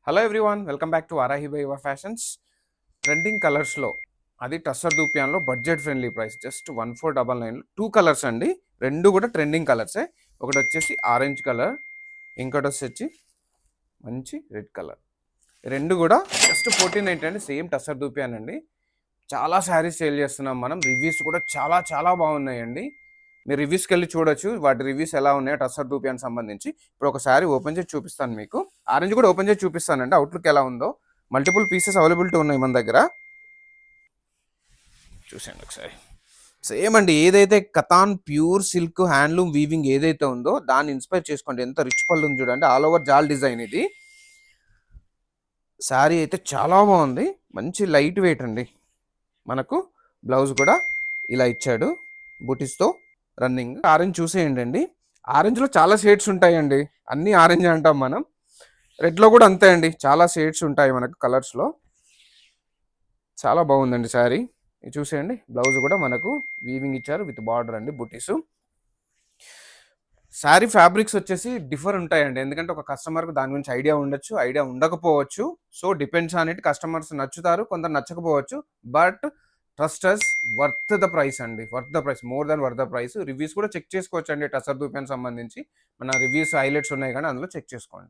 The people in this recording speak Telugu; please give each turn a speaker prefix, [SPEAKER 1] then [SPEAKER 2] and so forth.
[SPEAKER 1] Hello everyone, welcome back to Varahi by your fashions. Trending కలర్స్లో అది టస్సర్ దూపియాన్లో budget friendly price just 1499. Two colours అండి, రెండు కూడా ట్రెండింగ్ కలర్సే. ఒకటి వచ్చేసి ఆరెంజ్ కలర్, ఇంకోటి వచ్చి మంచి రెడ్ కలర్. రెండు కూడా జస్ట్ 1490 అండి, సేమ్ టస్సర్ దూపియాన్ అండి. చాలా శారీస్ సేల్ చేస్తున్నాం మనం. రివ్యూస్ కూడా చాలా చాలా బాగున్నాయండి. మీరు రివ్యూస్కి వెళ్ళి చూడొచ్చు వాటి రివ్యూస్ ఎలా ఉన్నాయో టస్సర్ దూపియాన్ సంబంధించి. ఇప్పుడు ఒకసారి ఓపెన్ చేసి చూపిస్తాను మీకు. ఆరెంజ్ కూడా ఓపెన్ చేసి చూపిస్తానండి, అవుట్లుక్ ఎలా ఉందో. మల్టిపుల్ పీసెస్ అవైలబిలిటీ ఉన్నాయి మన దగ్గర. చూసేయండి ఒకసారి. సేమ్ అండి, ఏదైతే katan pure silk handloom weaving ఏదైతే ఉందో దాన్ని ఇన్స్పైర్ చేసుకోండి. ఎంత రిచ్ పళ్ళు ఉంది చూడండి, ఆల్ ఓవర్ జాల్ డిజైన్ ఇది. శారీ అయితే చాలా బాగుంది, మంచి లైట్ వెయిట్ అండి. మనకు బ్లౌజ్ కూడా ఇలా ఇచ్చాడు బూటీస్తో రన్నింగ్. ఆరెంజ్ చూసేయండి అండి, ఆరెంజ్లో చాలా షేడ్స్ ఉంటాయండి. అన్నీ ఆరెంజ్ అంటాం మనం. రెడ్లో కూడా అంతే అండి, చాలా షేడ్స్ ఉంటాయి మనకు కలర్స్లో. చాలా బాగుందండి శారీ. ఇది చూసేయండి, బ్లౌజ్ కూడా మనకు వీవింగ్ ఇచ్చారు విత్ బార్డర్ అండి, బుటీస్. శారీ ఫ్యాబ్రిక్స్ వచ్చేసి డిఫర్ ఉంటాయండి, ఎందుకంటే ఒక కస్టమర్కి దాని గురించి ఐడియా ఉండొచ్చు, ఐడియా ఉండకపోవచ్చు. So depends on it. Customers నచ్చుతారు, కొందరు నచ్చకపోవచ్చు. బట్ ట్రస్టర్స్ వర్త్ ద ప్రైస్ అండి, worth the price, more than worth the price. Reviews కూడా చెక్ చేసుకోవచ్చు అండి టసర్ దూపియాన్ సంబంధించి. మన రివ్యూస్ హైలైట్స్ ఉన్నాయి కానీ అందులో చెక్ చేసుకోండి.